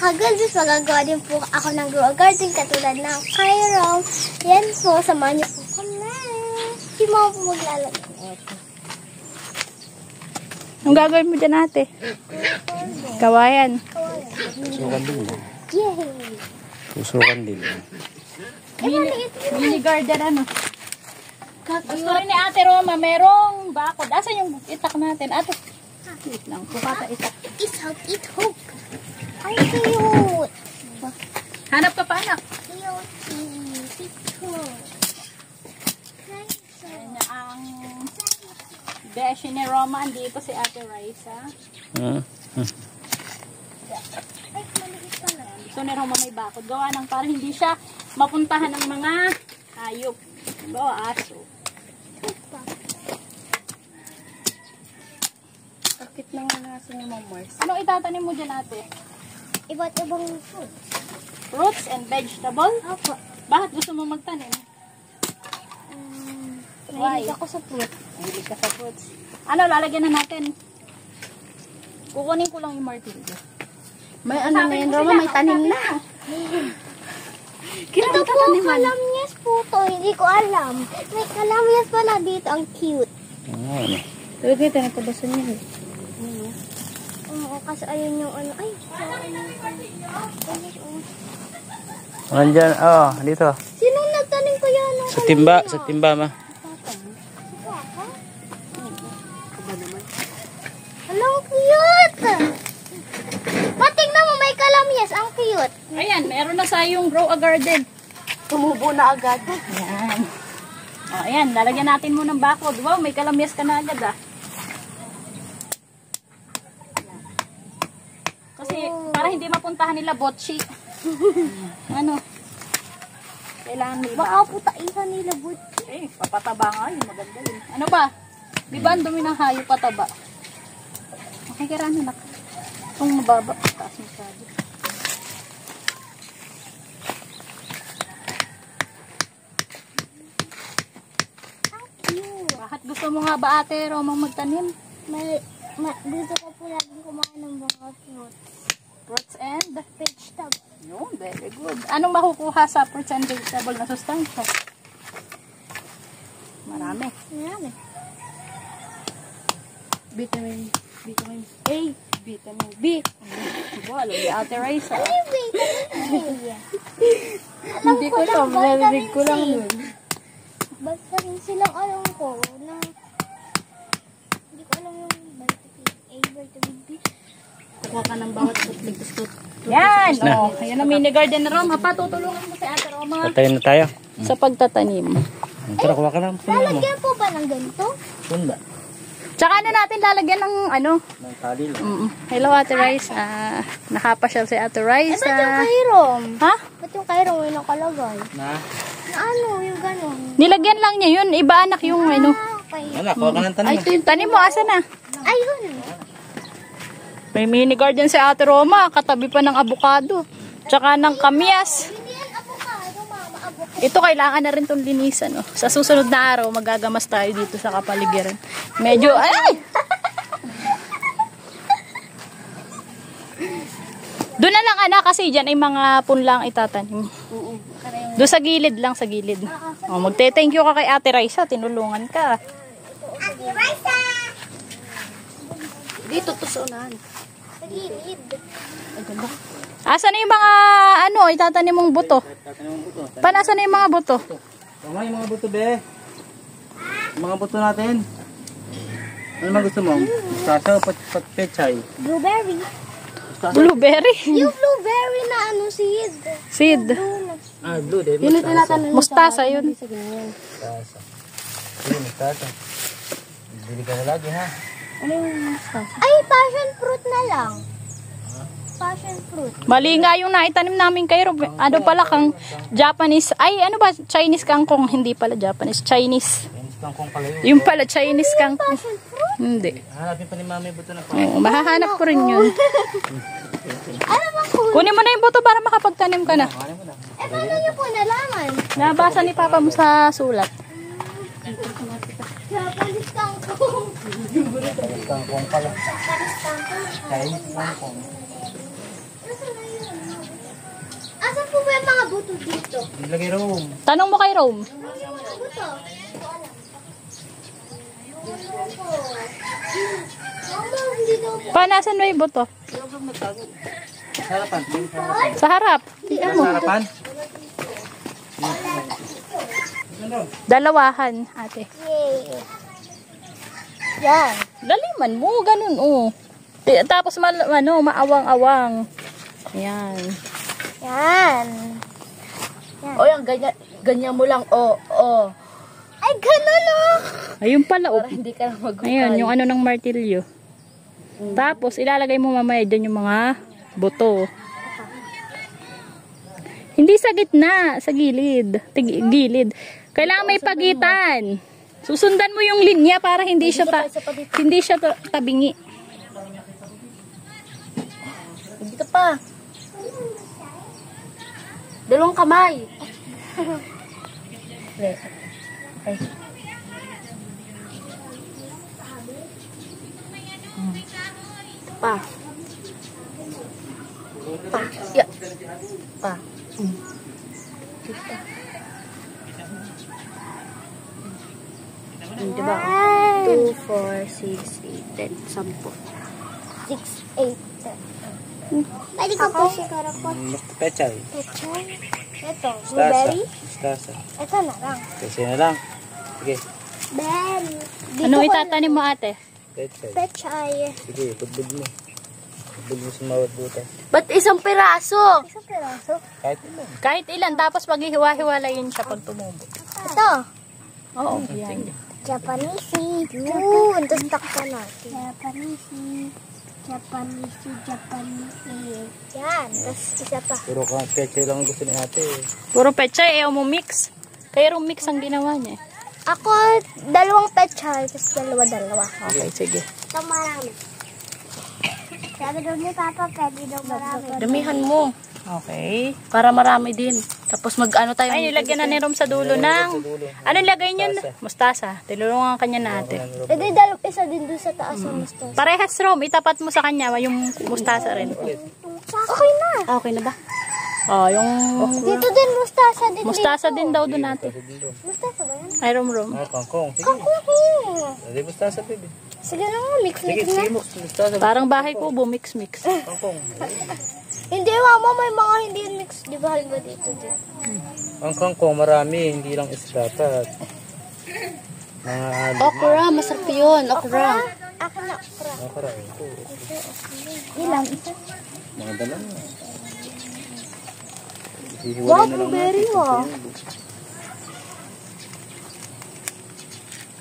ka-girls, magagawa din po ako ng grow garden katulad ng Cairo. Yan po, samahan niyo po kami. Si mama po maglalagay. Anong gagawin mo dyan, ate? Kawayan. Susukan din. Yay! Susukan din. Mini garden ano? Gusto rin ni Ate Roma, merong bakod. Asan yung itak natin? Ate, wait lang. Bukata itak. Eat hope. Ay, cute. Hanap ka pa, anak. Ayan na ang beshi ni Roma. Andito si Ate Raisa. Gusto ni Roma may bakod. Gawa ng para hindi siya mapuntahan ng mga hayop. Bawa aso. Bakit lang nasa ni Mars? Anong itatanim mo dyan, ate? Iba't ibang food. Fruits and vegetable? Opo. Bakit gusto mo magtanim? Mahilig ako sa fruit. Mahilig ka sa fruits. Ano, lalagyan na natin. Kukunin ko lang yung martilyo. May ano na yun, Roma? May tanim na. Ito po, kalamyas po to. Hindi ko alam. May kalamyas pala dito. Ang cute. Pero dito, natabasan niya. Oo, kasi ayun yung ano. Ay, Nandyan, dito. sinong nagtanim ko yan? Sa timba, ma. Hello, cute! Tingnan mo, may kalamyas. Ang cute. Ayan, meron na sa yung grow a garden. Tumubo na agad. Ayan. O, ayan, lalagyan natin mo ng bakod. Wow, may kalamyas ka na agad, ah. Kasi, para hindi mapuntahan nila botchi. Ano? Kailangan may Baka putaihan nila, but. eh, papataba nga yun. Maganda yun. Ano ba? Di ba ang dumi ng hayop pataba? Okay, karano na. Itong mababa. Taas masyado. Bakit gusto mo nga ba, Ate Romang magtanim? Dito ko po laging kumain ng mga fruit. Fruits and Vegetable. yun, very good. Anong makukuha sa fruits and vegetable na sustansya? Marami. Marami. Vitamin A, vitamin B. Alam ni Ate Raisa. Ano yung vitamin A? Hindi ko alam, narinig ko lang yun. Basta rin silang alam ko na hindi ko alam yung vitamin A, vitamin B. Kukuha ka ng bawat tubig. Yan! O, ayan ang mini garden na Roma. Patutulungan mo si Ate Roma Patayin na tayo. sa pagtatanim. Tara, kuha ka na. Lalagyan po ba ng ganito? Punda. Tsaka ano natin lalagyan ng ano? Ng tali lang. Hello Ate Raisa. Nakapasyal si Ate Raisa. Ba't yung kairong? Ha? Ba't yung kairong yung nakalagay? Na? Na ano, yung gano'n? Nilagyan lang niya yun. Iba anak yung ano. Okay. Anak, kuha ka ng tanim. Ay, ito yung tanim mo. Asa na? Ayun. May mini garden si Ate Roma. Katabi pa ng avocado. Tsaka ng kamyas. Hindi yan avocado, mama. Avocado. Ito kailangan na rin itong linisan. Oh. Sa susunod na araw, magagamas tayo dito sa kapaligiran. Medyo, ay! Doon na lang anak kasi dyan ay mga punlang itatanim. Doon sa gilid lang, sa gilid. Oh, magte-thank you ka kay Ate Raisa. Tinulungan ka. Ate Raisa! Dito to sa unahan. Sa gilid. Asan na yung mga ano, itatanim mong buto? Panasan na yung mga buto? Tama yung mga buto, be. Yung mga buto natin. Ano man gusto mo? Mustasa o pechay? Blueberry. Blueberry. Yung blueberry na ano, seed. Seed. Blue, de. Yun yung tinatanong. Mustasa yun. Mustasa. Yun, mustasa. Bili ka na lagi, ha? Ano yung mustasa? Ay, passion fruit na lang. Passion fruit. Mali nga yung naitanim namin kay Rob. Ano pala kang Japanese. Ay, ano ba? Chinese kangkong. Hindi pala Japanese. Chinese. Yan kung pala yun. Yung pala Chinese kangkong. Passion fruit? Hindi. Hanapin pa ni mami buto na pa. Oo, mahahanap ko rin yun. Ano bang cool? Kunin mo na yung buto para makapagtanim ka na. Ano mo na? Eh, paano niyo po nalaman? Nabasa ni Papa mo sa sulat. Japanese kangkong. Kangkong pala. Japanese kangkong. Chinese kangkong. Nasaan na yun? buto dito? Nilagay room. Tanong mo kay Rome. Ano buto? Mama, hindi daw po. Pa, nasan ba yung buto? Harapan. Sa harap. Tingnan mo. Sa harapan? Dalawahan, ate. Yay. Yan. Daliman mo, ganun, oh. Tapos, maawang-awang. Yan. Yan. O yan, ganyan mo lang, Ay, ganun oh. Ayun pala, oh. para hindi ka na maghukay. Ayun, yung ano ng martilyo. Tapos, ilalagay mo mamaya dyan yung mga buto. Hindi sa gitna, sa gilid. Gilid. Kailangan may pagitan. Susundan mo yung linya para hindi siya tabingi. Dito pa. Dalawang kamay. Okay. Pa. Pa. Ya. Pa. Diba? 2, 4, 6, 8, 10, 10. 6, 8, 10. Pwede ko po siguro po. Pechay. Pechay. Ito, Stasa. blueberry. Stasa. Ito na lang. Kasi na lang. Sige. Berry. Dito Anong ko itatanim mo, ate? Pechay. Pechay. Sige, budbud mo. Budbud mo sa mawad butas. Ba't isang piraso? Isang piraso. Kahit ilan. Kahit ilan, tapos paghihiwa-hiwalayin siya pag tumubo. Ito. Oo, yan. Japanese. Yun. Tapos takpan natin. Japanese. Yan. Tapos isa pa. Pero pechay lang ang gusto ni ate. Puro pechay, ayaw mo mix. Kaya mix ang ginawa niya. Ako, dalawang pechay. Tapos dalawa-dalawa. Okay, sige. Ito marami. Sabi daw ni Papa, pwede daw marami. Damihan mo. Okay. Para marami din. Tapos mag-ano tayo. Ay, nilagyan na ni Rom sa dulo ng... Anong lagay niyo? Mustasa. Tinulungan kanya na ate. Pwede isa din doon sa taas ng mustasa. Parehas, Rom. Itapat mo sa kanya yung mustasa rin. Okay na. Okay na ba? Oh, yung... Dito din mustasa din. Mustasa din daw doon ate. Mustasa ba yan? Ay, Rom. Kangkong. Sige. Kangkong. Hindi mo stasa, baby. Sige na nga, mix Sige, na. sige mo. Mustasa. Parang bahay ko, mix-mix. Kangkong. Hindi, mama, may mga hindi mix. Di ba halba dito din? Ang kangkong marami, hindi lang isda dapat. Mga alin. Okra, masarap yun. Okra. Ako na, okra. Okra. Ito. Ilang isa? Mga dalawa. Wow, blueberry mo.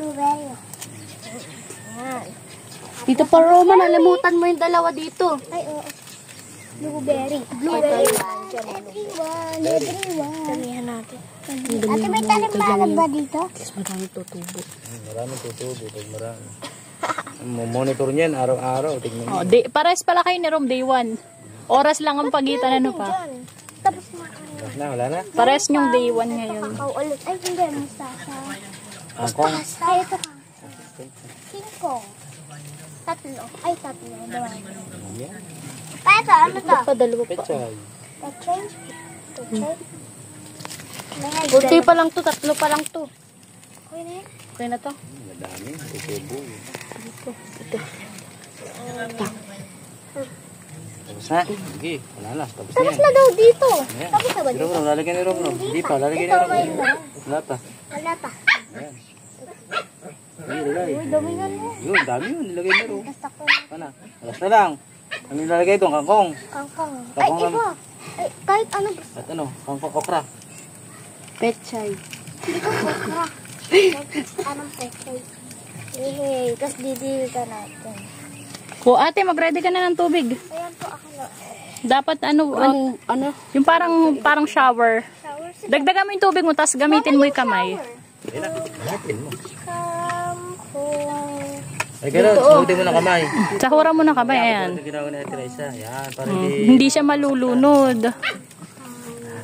Blueberry. Yan. Dito pa, Roma. Nalimutan mo yung dalawa dito. Ay, oo. Blueberry. Blueberry. Everyone. Everyone. Damihan natin. Ate, may tanim ba dito? Mas maraming tutubo. Maraming tutubo. Pag marami. Monitor niyan araw-araw. Tignan mo. Oh, pares pala kayo ni Rom, day 1. Oras lang ang pagitan, ano pa. Diyan. Tapos na Wala na. Pares yung day 1 ngayon. kakao ulit. Ay, hindi. Mustasa. Kangkong. Ay, ito ka. Kingkong. Tatlo. Ay, tatlo. Dalawa. Yan. Pa, ito. Ano to? Pa, dalawa pa. Pechay. Pechay? Pechay? Kunti pa lang to. Tatlo pa lang to. Okay na yan? Okay na to. Madami. Tutubo. Tapos na. Sige. Wala na. Tapos na Tapos yan. na daw dito. Ayan. Tapos na ba Si dito? Rom, lalagyan ni Rom. Hindi pa. Lalagyan ni Ito, Rom. may iba. Wala pa. Wala pa. Ayan. Sige, lagay. Uy, damihan mo. Yun, dami yun. Nilagay ni Rom. Basta ko Ano? Alas na lang. Ano nilalagay doon? Kangkong. kangkong. Ay, Kangkong iba. Ay, kahit ano. At ano? Kangkong okra. Pechay. Hindi ko okra. Anong pechay? Hey, tapos didilita natin. O ate, mag-ready ka na ng tubig. Ayan po ako na. Dapat ano, Ano? yung parang shower. Shower sa Dagdagan mo yung tubig mo, tapos gamitin mo yung kamay. Ayun na. Hanapin mo. kangkong. Ay, gano'n. Sumutin mo na kamay. Sahura mo na kamay, ayan. Ito ginawa ni Ate Raisa. Yan. Para hindi... Hindi siya malulunod.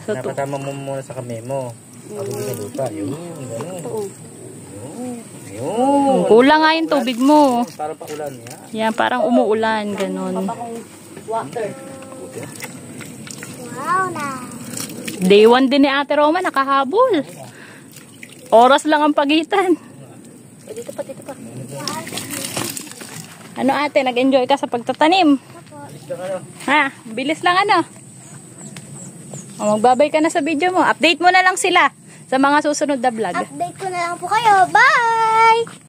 Napatama mo muna sa kamay mo. Ako sa lupa. Yun. Gano'n. Yun. Kulang nga yung tubig mo. Para pa ulan. Yan. Yan, parang umuulan, ganun. Water. Wow na. Day 1 din ni Ate Roma, nakahabol. Oras lang ang pagitan. Dito pa, dito pa. Ano ate, nag-enjoy ka sa pagtatanim? Ha? Bilis lang ano? O, magbabay ka na sa video mo. Update mo na lang sila sa mga susunod na vlog. Update ko na lang po kayo. Bye!